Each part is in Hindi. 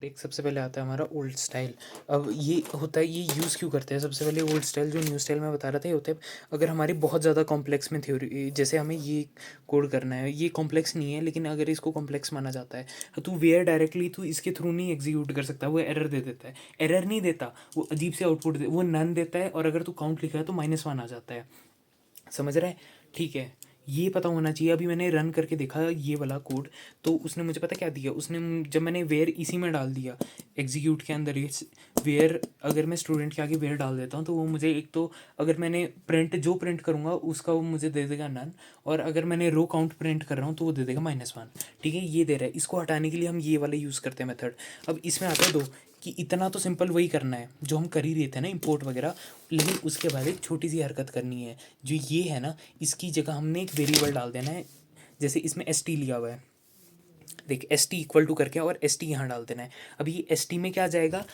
देख, सबसे पहले आता है हमारा ओल्ड स्टाइल। अब ये होता है, ये यूज़ क्यों करते हैं? सबसे पहले ओल्ड स्टाइल जो न्यू स्टाइल में बता रहा था, ये होता है अगर हमारी बहुत ज़्यादा कॉम्प्लेक्स में थ्योरी, जैसे हमें ये कोड करना है, ये कॉम्प्लेक्स नहीं है लेकिन अगर इसको कॉम्प्लेक्स माना जाता है तो वेयर डायरेक्टली तू इसके थ्रू नहीं एग्जीक्यूट कर सकता, वो एरर दे देता है। एरर नहीं देता, वो अजीब से आउटपुट वो नन देता है, और अगर तू काउंट लिखा है तो -1 आ जाता है। समझ रहा है? ठीक है, ये पता होना चाहिए। अभी मैंने रन करके देखा ये वाला कोड, तो उसने मुझे पता क्या दिया, जब मैंने वेयर इसी में डाल दिया एग्जीक्यूट के अंदर, ये वेयर, अगर मैं स्टूडेंट के आगे वेयर डाल देता हूँ तो वो मुझे एक तो, अगर मैंने प्रिंट करूँगा उसका वो मुझे दे देगा नन, और अगर मैंने रो काउंट प्रिंट कर रहा हूँ तो वो दे देगा -1। ठीक है, ये दे रहा है। इसको हटाने के लिए हम ये वाला यूज़ करते हैं मेथड। अब इसमें आता है दो, कि इतना तो सिंपल वही करना है जो हम कर ही रहे थे ना, इंपोर्ट वगैरह, लेकिन उसके बाद एक छोटी सी हरकत करनी है। जो ये है ना, इसकी जगह हमने एक वेरिएबल डाल देना है। जैसे इसमें एस टी लिया हुआ है, देख एस टी इक्वल टू करके, और एस टी यहाँ डाल देना है। अब ये एस टी में क्या जाएगा,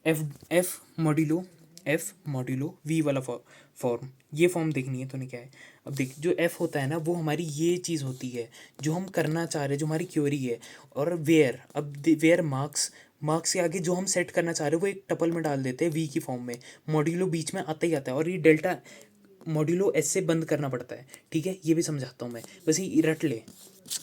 एफ एफ मॉड्यूलो वी वाला फॉर्म, ये फॉर्म देखनी है तूने क्या है। अब देख, जो एफ होता है ना, वो हमारी ये चीज़ होती है जो हम करना चाह रहे हैं, जो हमारी क्वेरी है। और वेयर, अब वेयर मार्क्स के आगे जो हम सेट करना चाह रहे हैं वो एक टपल में डाल देते हैं वी की फॉर्म में। मॉड्यूलो बीच में आता ही आता है, और ये डेल्टा मॉड्यूलो एस से बंद करना पड़ता है। ठीक है, ये भी समझाता हूँ मैं, बस ये रट ले,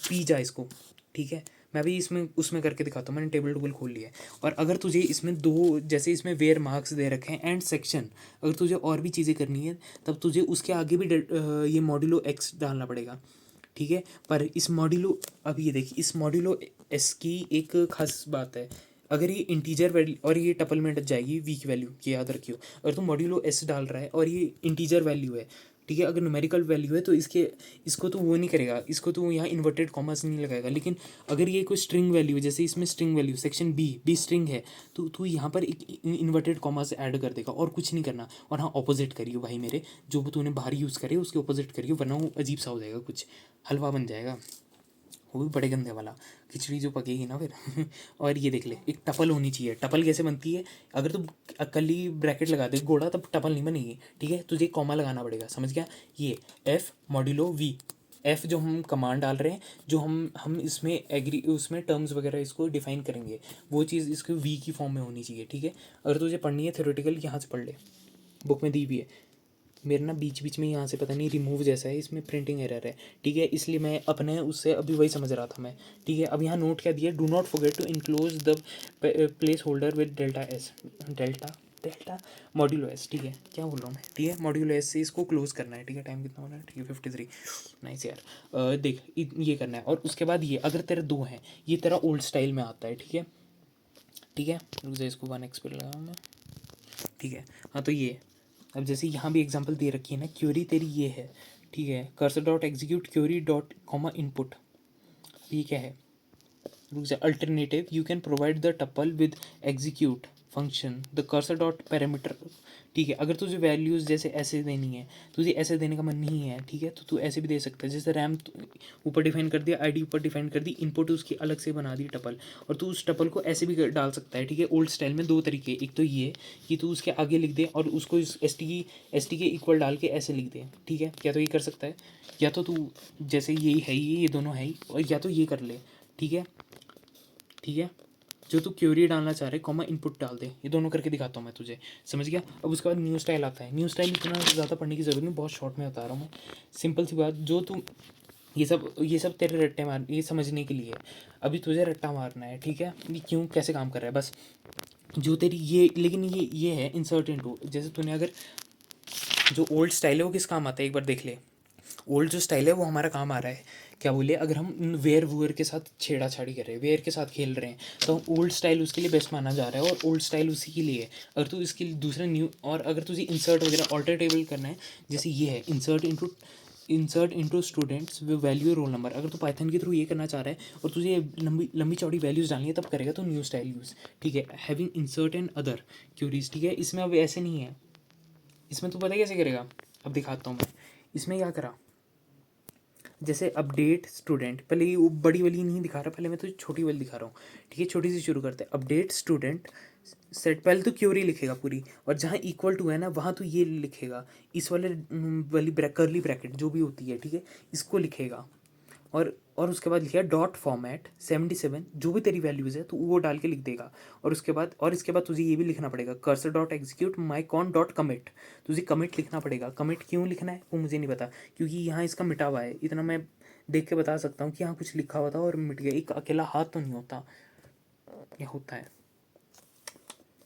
पी जा इसको। ठीक है, मैं अभी इसमें उसमें करके दिखाता हूँ, मैंने टेबल टूबल खोल लिया है। और अगर तुझे इसमें दो, जैसे इसमें वेयर मार्क्स दे रखे हैं एंड सेक्शन, अगर तुझे और भी चीज़ें करनी है तब तुझे उसके आगे भी ये मॉड्यूलो एक्स डालना पड़ेगा। ठीक है, पर इस मॉड्यूलो, अब ये देखिए, इस मॉड्यूलो एस की एक खास बात है। अगर ये इंटीजर वैल्यू, और ये टपल में जाएगी वी की वैल्यू, ये याद रखियो। अगर तुम मॉड्यूलो एस डाल रहा है और ये इंटीजर वैल्यू है, ठीक है, अगर न्यूमेरिकल वैल्यू है तो इसको तो वो नहीं करेगा, इसको तो यहाँ इन्वर्टेड कॉमर्स नहीं लगाएगा। लेकिन अगर ये कोई स्ट्रिंग वैल्यू है, जैसे इसमें string value section B string है, तो तू यहाँ पर एक इन्वर्टेड कॉमर्स ऐड कर देगा, और कुछ नहीं करना। और हाँ, ऑपोजिट करियो भाई मेरे, जो भी तूने बाहर यूज़ करे उसके ऑपोजिट करियो, वरना वो अजीब सा हो जाएगा, कुछ हलवा बन जाएगा, वो भी बड़े गंदे वाला, खिचड़ी जो पकेगी ना फिर। और ये देख ले, एक टपल होनी चाहिए। टपल कैसे बनती है? अगर तू अकली ब्रैकेट लगा दे गोड़ा, तब टपल नहीं बनेगी। ठीक है, तुझे कॉमा लगाना पड़ेगा, समझ गया? ये एफ मॉड्यूलो वी, एफ जो हम कमांड डाल रहे हैं, जो हम इसमें एग्री, उसमें टर्म्स वगैरह इसको डिफाइन करेंगे, वो चीज़ इसके वी की फॉर्म में होनी चाहिए। ठीक है, अगर तुझे पढ़नी है थ्योरेटिकल, यहाँ से पढ़ ले, बुक में दी भी है। मेरे ना बीच बीच में यहाँ से पता नहीं रिमूव जैसा है, इसमें प्रिंटिंग एरर है। ठीक है, इसलिए मैं अपने उससे अभी वही समझ रहा था मैं। ठीक है, अब यहाँ नोट क्या दिया, do not forget to enclose the place holder with delta S, delta delta modulo S. ठीक है, क्या बोल रहा हूँ मैं? ठीक है, मॉड्यूलो एस से इसको क्लोज करना है। ठीक है, टाइम कितना हो रहा है? ठीक है, 53। नाइस यार। देख, ये करना है, और उसके बाद ये, अगर तेरे दो हैं, ये तेरा ओल्ड स्टाइल में आता है। ठीक है, ठीक है, रुक जा, इसको 1x पे लगाऊँ मैं। ठीक है, हाँ, तो ये, अब जैसे यहाँ भी एग्जांपल दे रखी है ना, क्वेरी तेरी ये है। ठीक है, cursor dot execute query dot comma input, ये क्या है? रुक जा, alternative you can provide the tuple with execute function the cursor dot parameter. ठीक है, अगर तुझे वैल्यूज़ जैसे ऐसे देनी है, तुझे ऐसे देने का मन नहीं है, ठीक है, तो तू ऐसे भी दे सकता है। जैसे रैम ऊपर डिफाइन कर दिया, आईडी ऊपर डिफाइन कर दी, इनपुट उसकी अलग से बना दी टपल, और तू उस टपल को ऐसे भी डाल सकता है। ठीक है, ओल्ड स्टाइल में दो तरीके, एक तो ये कि तू उसके आगे लिख दे और उसको इस एस टी के इक्वल डाल के ऐसे लिख दे। ठीक है, या तो ये कर सकता है, या तो तू जैसे यही है, ये दोनों है ही, और या तो ये कर ले। ठीक है, ठीक है, जो तू क्वेरी डालना चाह रहे कॉमा इनपुट डाल दे, ये दोनों करके दिखाता हूँ मैं तुझे, समझ गया? अब उसके बाद न्यू स्टाइल आता है। न्यू स्टाइल इतना ज़्यादा पढ़ने की ज़रूरत नहीं, बहुत शॉर्ट में बता रहा हूँ मैं। सिंपल सी बात, जो तू ये सब तेरे रट्टे मार, ये समझने के लिए है। अभी तुझे रट्टा मारना है। ठीक है, ये क्यों कैसे काम कर रहा है, बस जो तेरी ये, लेकिन ये है इंसर्ट इनटू। जैसे तूने अगर, जो ओल्ड स्टाइल है वो किस काम आता है एक बार देख ले। ओल्ड जो स्टाइल है वो हमारा काम आ रहा है, क्या बोलिए, अगर हम वेयर वूअर के साथ छेड़ाछाड़ी कर रहे हैं, वेयर के साथ खेल रहे हैं, तो ओल्ड स्टाइल उसके लिए बेस्ट माना जा रहा है, और ओल्ड स्टाइल उसी के लिए है। अगर तू इसके लिए दूसरा न्यू, और अगर तुझे इंसर्ट वगैरह ऑल्टर टेबल करना है, जैसे ये है insert into students value roll number, अगर तू पाइथन के थ्रू ये करना चाह रहा है और तुझे लंबी लंबी चौड़ी वैल्यूज़ डालनी है, तब करेगा तो न्यू स्टाइल यूज़। ठीक है, having insert and other queries. ठीक है, इसमें अब ऐसे नहीं है, इसमें तू पता कैसे करेगा, अब दिखाता हूँ मैं। इसमें क्या करा, जैसे अपडेट स्टूडेंट, पहले ये वो बड़ी वाली नहीं दिखा रहा, पहले मैं तो छोटी वाली दिखा रहा हूँ। ठीक है, छोटी सी शुरू करते हैं। अपडेट स्टूडेंट सेट, पहले तो क्यूरी लिखेगा पूरी, और जहाँ इक्वल टू है ना वहाँ तो ये लिखेगा, इस वाले वाली करली ब्रैकेट जो भी होती है, ठीक है, इसको लिखेगा। और उसके बाद लिखा डॉट फॉर्मेट 77, जो भी तेरी वैल्यूज़ है तो वो डाल के लिख देगा। और इसके बाद तुझे ये भी लिखना पड़ेगा कर्सर डॉट एग्जीक्यूट माई कॉन डॉट कमिट। तुझे कमिट लिखना पड़ेगा। कमिट क्यों लिखना है वो मुझे नहीं पता, क्योंकि यहाँ इसका मिटा हुआ है। इतना मैं देख के बता सकता हूँ कि यहाँ कुछ लिखा हुआ था और मिट गया। एक अकेला हाथ तो नहीं होता, ये होता है।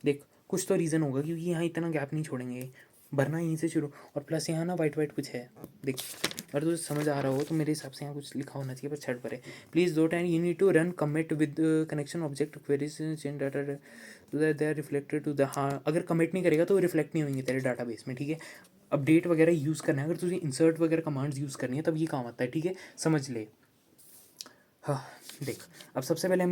देख कुछ तो रीज़न होगा, क्योंकि यहाँ इतना गैप नहीं छोड़ेंगे, भरना यहीं से शुरू। और प्लस यहाँ ना वाइट वाइट कुछ है, देख अगर तुझे समझ आ रहा हो तो मेरे हिसाब से यहाँ कुछ लिखा होना चाहिए, पर छड़ पर है। Please dot and you need to run commit with connection object queries change data to that they are reflected to the. हाँ, अगर कमिट नहीं करेगा तो रिफ्लेक्ट नहीं होंगे तेरे डाटाबेस में, ठीक है। अपडेट वगैरह यूज़ करना है, अगर तुझे इंसर्ट वगैरह कमांड्स यूज़ करनी है तब ये काम आता है, ठीक है, समझ ले। हाँ देख, अब सबसे पहले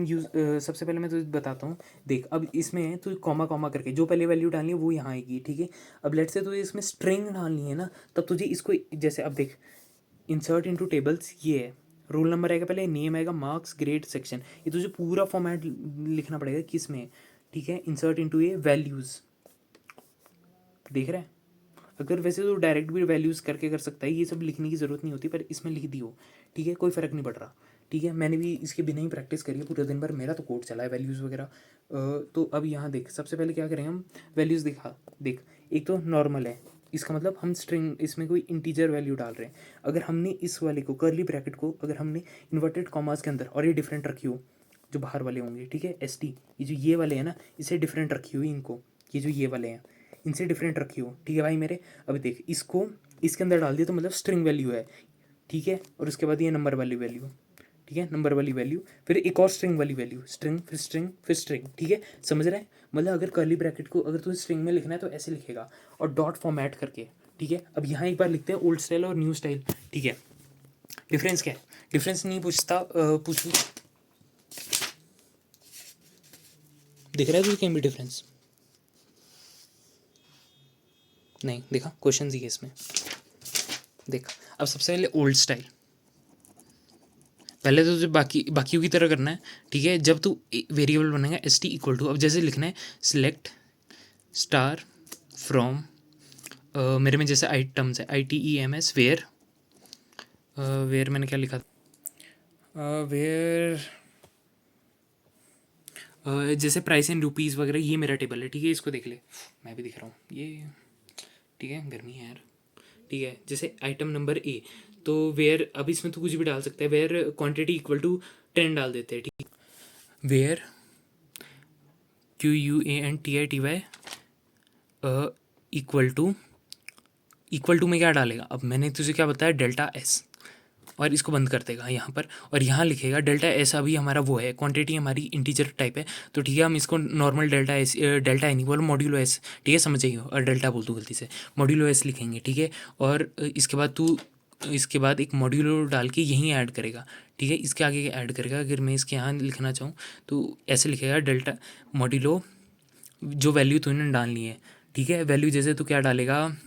मैं तुझे बताता हूँ। देख अब इसमें तू कॉमा कॉमा करके जो पहले वैल्यू डालनी है वो यहाँ आएगी, ठीक है। अब लेट से तुझे इसमें स्ट्रिंग डालनी है ना, तब तुझे इसको जैसे अब देख इंसर्ट इनटू टेबल्स ये है, रोल नंबर आएगा पहले, नेम आएगा, मार्क्स, ग्रेड, सेक्शन। ये तुझे पूरा फॉर्मेट लिखना पड़ेगा किस में, ठीक है। इंसर्ट इनटू ये वैल्यूज़, देख रहे हैं। अगर वैसे तो डायरेक्ट भी वैल्यूज़ करके कर सकता है, ये सब लिखने की ज़रूरत नहीं होती, पर इसमें लिख दी हो, ठीक है, कोई फ़र्क नहीं पड़ रहा, ठीक है। मैंने भी इसके बिना ही प्रैक्टिस करी है पूरे दिन भर, मेरा तो कोड चला है वैल्यूज़ वगैरह। तो अब यहाँ देख, सबसे पहले क्या करेंगे हम, वैल्यूज़ दिखा देख। एक तो नॉर्मल है, इसका मतलब हम स्ट्रिंग, इसमें कोई इंटीजर वैल्यू डाल रहे हैं। अगर हमने इस वाले को कर्ली ब्रैकेट को अगर हमने इन्वर्टेड कॉमास के अंदर, और ये डिफरेंट रखी हो, जो बाहर वाले होंगे, ठीक है, एस टी, ये जो ये वाले हैं ना, इसे डिफरेंट रखी हुई इनको, ये जो ये वाले हैं इनसे डिफरेंट रखी हो, ठीक है भाई मेरे। अभी देख इसको इसके अंदर डाल दिया तो मतलब स्ट्रिंग वैल्यू है, ठीक है। और उसके बाद ये नंबर वाली वैल्यू, ठीक है, नंबर वाली वैल्यू, फिर एक और स्ट्रिंग वाली वैल्यू, स्ट्रिंग फिर स्ट्रिंग फिर स्ट्रिंग, ठीक है, समझ रहे हैं। मतलब अगर कर्ली ब्रैकेट को अगर तुझे स्ट्रिंग में लिखना है तो ऐसे लिखेगा, और डॉट फॉर्मेट करके, ठीक है। अब यहाँ एक बार लिखते हैं ओल्ड स्टाइल और न्यू स्टाइल, ठीक है। डिफरेंस क्या है, डिफरेंस नहीं पूछता, पूछू दिख रहा है तुझे कहीं भी डिफरेंस? नहीं देखा, क्वेश्चन ही है इसमें, देख। अब सबसे पहले ओल्ड स्टाइल, पहले तो तुझे बाकियों की तरह करना है, ठीक है। जब तू वेरिएबल बनेगा एस टी इक्वल टू, अब जैसे लिखना है सिलेक्ट स्टार फ्रॉम, मेरे में जैसे आइटम्स है ITEMS वेयर, वेयर मैंने क्या लिखा था, वेयर जैसे प्राइस इन रुपीज़ वगैरह, ये मेरा टेबल है, ठीक है। इसको देख ले, मैं भी दिख रहा हूँ ये, ठीक है, गर्मी है यार, ठीक है। जैसे आइटम नंबर A, तो वेयर, अब इसमें तो कुछ भी डाल सकते हैं, वेयर क्वांटिटी इक्वल टू 10 डाल देते हैं, ठीक है। वेयर QUANTITY इक्वल टू में क्या डालेगा, अब मैंने तुझे क्या बताया, डेल्टा S, और इसको बंद कर देगा यहाँ पर, और यहाँ लिखेगा डेल्टा S। अभी हमारा वो है, क्वांटिटी हमारी इंटीजर टाइप है, तो ठीक है, हम इसको नॉर्मल डेल्टा S, डेल्टा नहीं बोलो, मॉड्यूलो S, ठीक है, समझ जाइए, और डेल्टा बोल दूँ गलती से, मॉड्यूलो S लिखेंगे, ठीक है। और इसके बाद एक मॉड्यूलो डाल के यहीं ऐड करेगा, ठीक है, इसके आगे ऐड करेगा। अगर मैं इसके यहाँ लिखना चाहूँ तो ऐसे लिखेगा डेल्टा मॉड्यूलो, जो वैल्यू तूने डालनी है, ठीक है। वैल्यू जैसे तू क्या डालेगा,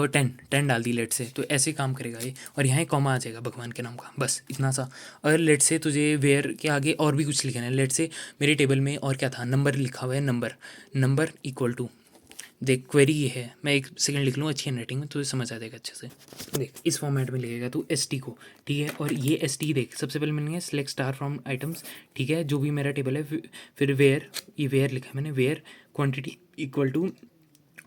10 डाल दी लेट से, तो ऐसे काम करेगा ये। और यहाँ एक कॉमा आ जाएगा भगवान के नाम का, बस इतना सा। अगर लेट से तुझे वेयर के आगे और भी कुछ लिखना है, लेट से मेरे टेबल में और क्या था, नंबर लिखा हुआ है, नंबर इक्वल टू, देख क्वेरी ये है, मैं एक सेकंड लिख लूँ अच्छी हैंडराइटिंग में, तुझे समझ आ जाएगा अच्छे से। देख इस फॉर्मेट में लिखेगा तू ST को, ठीक है। और ये ST देख, सबसे पहले मैंने सेलेक्ट स्टार फ्रॉम आइटम्स, ठीक है, जो भी मेरा टेबल है, फिर वेयर, ये वेयर लिखा है मैंने, वेयर क्वांटिटी इक्वल टू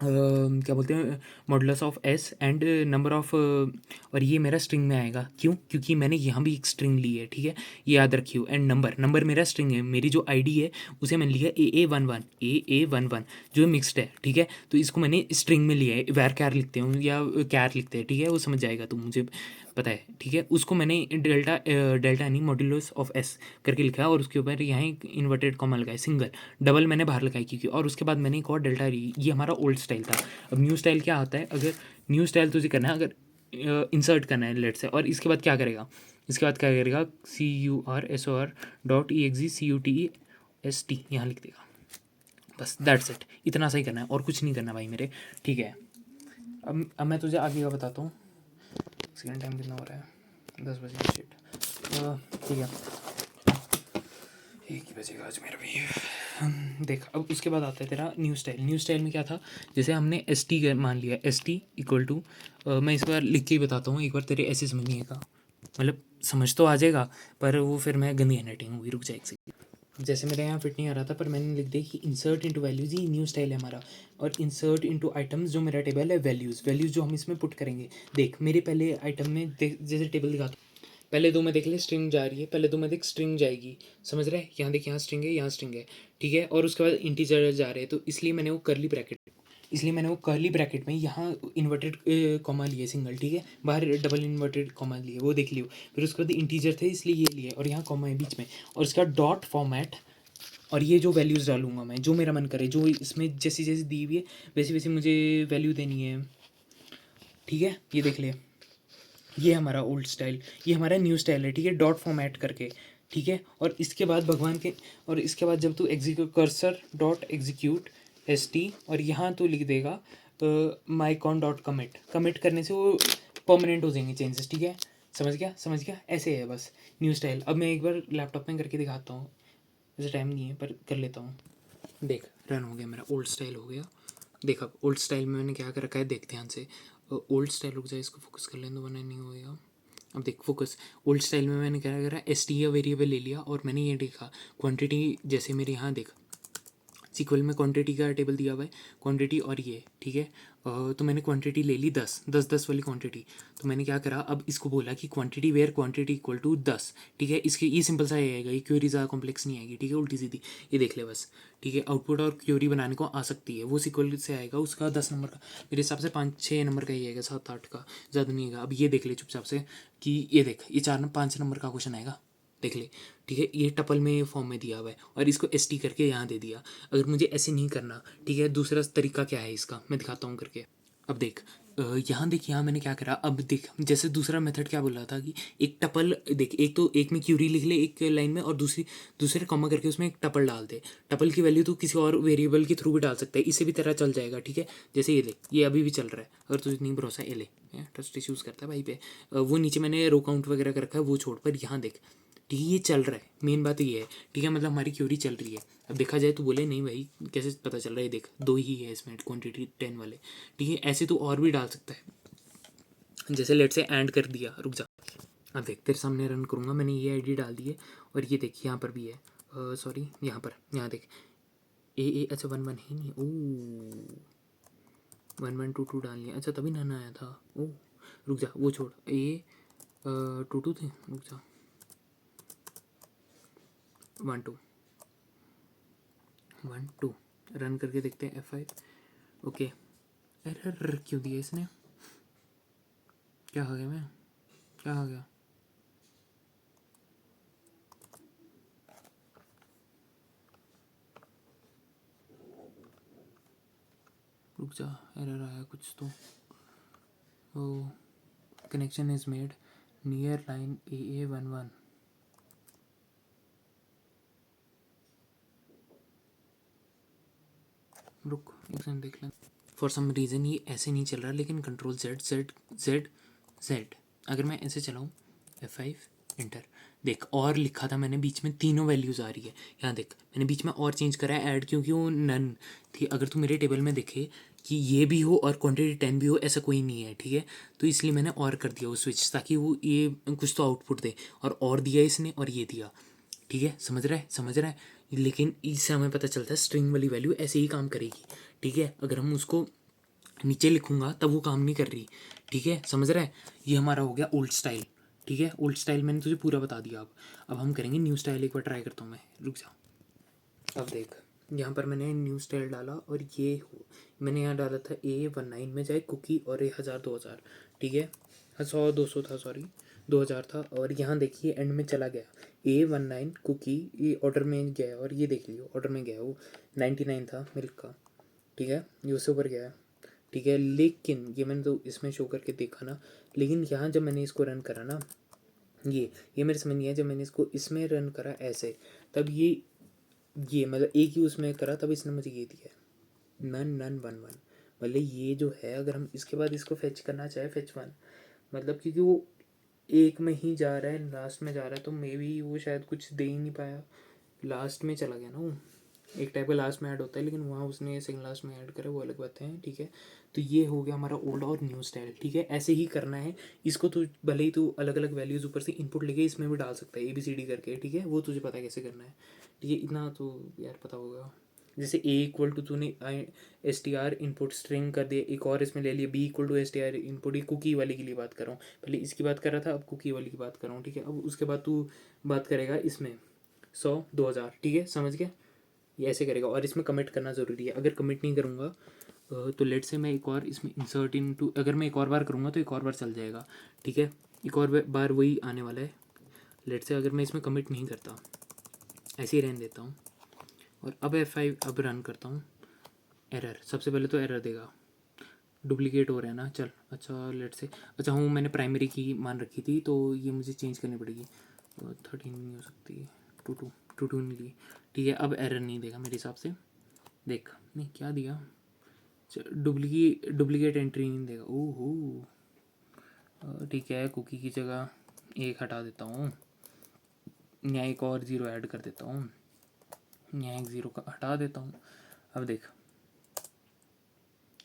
क्या बोलते हैं, modulus of S and number of, और ये मेरा स्ट्रिंग में आएगा, क्यों, क्योंकि मैंने यहाँ भी एक स्ट्रिंग ली है, ठीक है, ये याद रखियो। एंड नंबर मेरा स्ट्रिंग है, मेरी जो ID है उसे मैंने लिया AA11 जो मिक्सड है, ठीक है। तो इसको मैंने स्ट्रिंग में लिया है, वैर कैर लिखते हैं या कैर लिखते हैं, ठीक है, वो समझ जाएगा तू, मुझे पता है, ठीक है। उसको मैंने डेल्टा नहीं मॉड्यूलस ऑफ S करके लिखा है, और उसके ऊपर यहाँ एक इन्वर्टेड कॉमा लगाया, सिंगल, डबल मैंने बाहर लगाई क्योंकि, और उसके बाद मैंने एक और डेल्टा, ये हमारा ओल्ड स्टाइल था। अब न्यू स्टाइल क्या आता है, अगर न्यू स्टाइल तुझे करना है, अगर इंसर्ट करना है लेट से, और इसके बाद क्या करेगा, CURSOR.EXECUTEST यहाँ लिख देगा, बस दैट्स इट, इतना सही करना है और कुछ नहीं करना भाई मेरे, ठीक है। अब मैं तुझे आगे का बताता हूँ। सेकेंड टाइम कितना हो रहा है, 10 बजे, शिट, ठीक है, 1 ही बजेगा आज मेरा भी। देख अब उसके बाद आता है तेरा न्यू स्टाइल में क्या था, जैसे हमने ST मान लिया, ST इक्वल टू, मैं इस बार लिख के ही बताता हूँ, एक बार तेरे ऐसे समझ नहीं आएगा, मतलब समझ तो आ जाएगा, पर वो फिर मैं गंदी हैंडराइटिंग हुई। रुक जाए एक सेकंड। जैसे मेरे यहाँ फिट नहीं आ रहा था, पर मैंने लिख दिया कि इंसर्ट इनटू वैल्यूज़, ये न्यू स्टाइल है हमारा। और इंसर्ट इनटू आइटम्स, जो मेरा टेबल है वैल्यूज़ जो हम इसमें पुट करेंगे। देख मेरे पहले आइटम में देख, जैसे टेबल दिखाता हूँ, पहले दो में देख ले स्ट्रिंग जा रही है, पहले दो में देख स्ट्रिंग जाएगी, समझ रहे हैं? यहाँ देख, यहाँ स्ट्रिंग है, यहाँ स्ट्रिंग है, ठीक है। और उसके बाद इंटीजर जा रहे हैं, तो इसलिए मैंने वो करली ब्रैकेट में यहाँ इन्वर्टेड कॉमा लिए सिंगल, ठीक है, बाहर डबल इन्वर्टेड कॉमा लिए, वो देख लियो। फिर उसके बाद इंटीजर थे इसलिए ये लिए, और यहाँ कॉमा है बीच में, और इसका डॉट फॉर्मेट। और ये जो वैल्यूज़ डालूंगा मैं, जो मेरा मन करे, जो इसमें जैसी जैसी दी हुई है वैसी वैसी मुझे वैल्यू देनी है, ठीक है। ये देख ले, ये हमारा ओल्ड स्टाइल, ये हमारा न्यू स्टाइल है, ठीक है, डॉट फॉर्मेट करके, ठीक है। और इसके बाद भगवान के, और इसके बाद जब तू execute cursor dot execute S T, और यहाँ तो लिख देगा माइकॉन डॉट कमिट, कमिट करने से वो परमानेंट हो जाएंगे चेंजेस, ठीक है। समझ गया, ऐसे है बस न्यू स्टाइल। अब मैं एक बार लैपटॉप में करके दिखाता हूँ, वैसे टाइम नहीं है पर कर लेता हूँ। देख, रन हो गया मेरा, ओल्ड स्टाइल हो गया। देख अब ओल्ड स्टाइल में मैंने क्या कर रखा है, देख ध्यान से। ओल्ड स्टाइल, रुक जाए इसको फोकस कर लेने दो वरना नहीं होएगा। अब देख फोकस, ओल्ड स्टाइल में मैंने क्या करा, एस टी या वेरिएबल ले लिया, और मैंने ये देखा क्वांटिटी, जैसे मेरे यहाँ देख सीक्वल में क्वांटिटी का टेबल दिया हुआ है, क्वांटिटी और ये, ठीक है। तो मैंने क्वांटिटी ले ली 10 वाली क्वांटिटी। तो मैंने क्या करा, अब इसको बोला कि quantity where quantity equal to 10, ठीक है। इसके ये सिंपल सा आएगा, ये क्वेरी ज़्यादा कॉम्प्लेक्स नहीं आएगी, ठीक है, उल्टी सीधी। ये देख ले बस, ठीक है। आउटपुट और क्वेरी बनाने को आ सकती है, वो सीक्वल से आएगा, उसका 10 नंबर का, मेरे हिसाब से 5-6 नंबर का ही आएगा, 7-8 का, ज़्यादा नहीं आएगा। अब ये देख ले चुपचाप से कि ये देख, ये 4-5 नंबर का क्वेश्चन आएगा, देख ले, ठीक है। ये टपल में फॉर्म में दिया हुआ है, और इसको एस टी करके यहाँ दे दिया। अगर मुझे ऐसे नहीं करना, ठीक है, दूसरा तरीका क्या है इसका, मैं दिखाता हूँ करके। अब देख, यहाँ देख, यहाँ मैंने क्या करा, अब देख, जैसे दूसरा मेथड क्या बोल रहा था कि एक टपल देख, एक तो एक में क्यूरी लिख ले एक लाइन में, और दूसरे कॉमा करके उसमें एक टपल डाल दे। टपल की वैल्यू तो किसी और वेरिएबल के थ्रू भी डाल सकता है, इससे भी तरह चल जाएगा, ठीक है। जैसे ये देख, ये अभी भी चल रहा है, अगर तुझे नहीं भरोसा ये ले, ट्रस्ट इश्यूज़ करता है भाई पे। वो नीचे मैंने रो काउंट वगैरह कर रखा है, वो छोड़, पर यहाँ देख, ठीक है, ये चल रहा है, मेन बात ये है, ठीक है, मतलब हमारी क्यूरी चल रही है। अब देखा जाए तो बोले नहीं भाई कैसे पता चल रहा है, देख 2 ही है इसमें क्वांटिटी 10 वाले, ठीक है। ऐसे तो और भी डाल सकता है, जैसे लेट से एंड कर दिया, रुक जा, अब देख तेरे सामने रन करूँगा, मैंने ये आईडी डाल दी है, और ये देख यहाँ पर भी है, सॉरी यहाँ देख, ए अच्छा 1-1 ही नहीं, ओ 1-1-2-2 डाल लिया, अच्छा तभी नन आया था, ओ रुक जा, वो छोड़, ए 2-2 थे, रुक जा, 1-2 रन करके देखते हैं F5। ओके, एरर क्यों दिया इसने, क्या हो गया, मैं क्या हो गया, रुक जा, एरर आया कुछ तो। Oh, connection is made near line AA11, रुक एक सेकंड देख लें। फॉर सम रीज़न ये ऐसे नहीं चल रहा, लेकिन कंट्रोल Z अगर मैं ऐसे चलाऊँ F5 इंटर, देख और लिखा था मैंने बीच में तीनों वैल्यूज़ आ रही है। यहाँ देख मैंने बीच में और चेंज करा है ऐड, क्योंकि वो नन थी। अगर तू मेरे टेबल में देखे कि ये भी हो और क्वांटिटी 10 भी हो, ऐसा कोई नहीं है, ठीक है। तो इसलिए मैंने और कर दिया वो स्विच, ताकि वो ये कुछ तो आउटपुट दे, और दिया इसने और ये दिया, ठीक है। समझ रहा है। लेकिन इससे हमें पता चलता है स्ट्रिंग वाली वैल्यू ऐसे ही काम करेगी, ठीक है। अगर हम उसको नीचे लिखूंगा तब वो काम नहीं कर रही, ठीक है, समझ रहा है। ये हमारा हो गया ओल्ड स्टाइल, ठीक है। ओल्ड स्टाइल मैंने तुझे पूरा बता दिया। अब हम करेंगे न्यू स्टाइल, एक बार ट्राई करता हूँ मैं, रुक जा। अब देख, यहाँ पर मैंने न्यू स्टाइल डाला, और ये मैंने यहाँ डाला था A19 में जाए कुकी, और 1000-2000, ठीक है, 100-200 था, सॉरी 2000 था। और यहाँ देखिए एंड में चला गया A19 कुकी, ये ऑर्डर में गया, और ये देख लियो ऑर्डर में गया, वो 99 था मिल्क का, ठीक है, ये उससे ऊपर गया, ठीक है। लेकिन ये मैंने तो इसमें शो करके देखा ना, लेकिन यहाँ जब मैंने इसको रन करा ना, ये मेरे समझ नहीं आया, जब मैंने इसको इसमें रन करा ऐसे, तब ये मतलब एक ही उसमें करा, तब इसने मुझे ये दिया नन 1-1। मतलब ये जो है, अगर हम इसके बाद इसको फेच करना चाहे फेच 1, मतलब क्योंकि वो एक में ही जा रहा है, लास्ट में जा रहा है, तो मे बी वो शायद कुछ दे ही नहीं पाया, लास्ट में चला गया ना वो, एक टाइप का लास्ट में ऐड होता है, लेकिन वहाँ उसने सेकंड लास्ट में ऐड करा, वो अलग बात है, ठीक है। तो ये हो गया हमारा ओल्ड और न्यू स्टाइल, ठीक है। ऐसे ही करना है इसको। तो भले ही तू अलग अलग वैल्यूज़ ऊपर से इनपुट लेके इसमें भी डाल सकता है ABCD करके, ठीक है, वो तुझे पता है कैसे करना है, ठीक है, इतना तो यार पता होगा। जैसे A= तूने STR इनपुट स्ट्रिंग कर दिया, एक और इसमें ले लिया B=STR इनपुट, ये कुकी वाले के लिए बात कर रहा हूँ, पहले इसकी बात कर रहा था, अब कुकी वाली की बात कर रहा हूँ, ठीक है। अब उसके बाद तू बात करेगा इसमें 100 2000, ठीक है, समझ गया। ये ऐसे करेगा, और इसमें कमिट करना ज़रूरी है। अगर कमिट नहीं करूँगा तो लेट से मैं एक और इसमें इंसर्ट इन टू, अगर मैं एक और बार करूँगा तो एक और बार चल जाएगा, ठीक है। एक और बार वही आने वाला है। लेट से अगर मैं इसमें कमिट नहीं करता, ऐसे ही रहने देता हूँ, और अब F5 अब रन करता हूँ, एरर, सबसे पहले तो एरर देगा, डुप्लीकेट हो रहा है ना। चल अच्छा, लेट से, अच्छा हूँ, मैंने प्राइमरी की मान रखी थी, तो ये मुझे चेंज करनी पड़ेगी। 13 नहीं हो सकती, 2 नहीं ली, ठीक है। अब एरर नहीं देगा मेरे हिसाब से, देख नहीं क्या दिया, डुप्लीकेट एंट्री नहीं देगा। ओहो, ठीक है, कुकी की जगह एक हटा देता हूँ, यहाँ एक और ज़ीरो ऐड कर देता हूँ, यहाँ एक ज़ीरो का हटा देता हूँ। अब देख,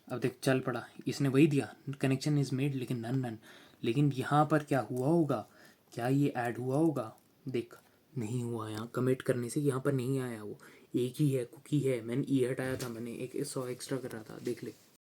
अब देख चल पड़ा, इसने वही दिया, कनेक्शन इज़ मेड, लेकिन नन नन। लेकिन यहाँ पर क्या हुआ होगा, क्या ये ऐड हुआ होगा, देख नहीं हुआ, यहाँ कमिट करने से यहाँ पर नहीं आया, वो एक ही है, कुकी है, मैंने हटाया था, मैंने एक 100 एक्स्ट्रा कर रहा था, देख ले।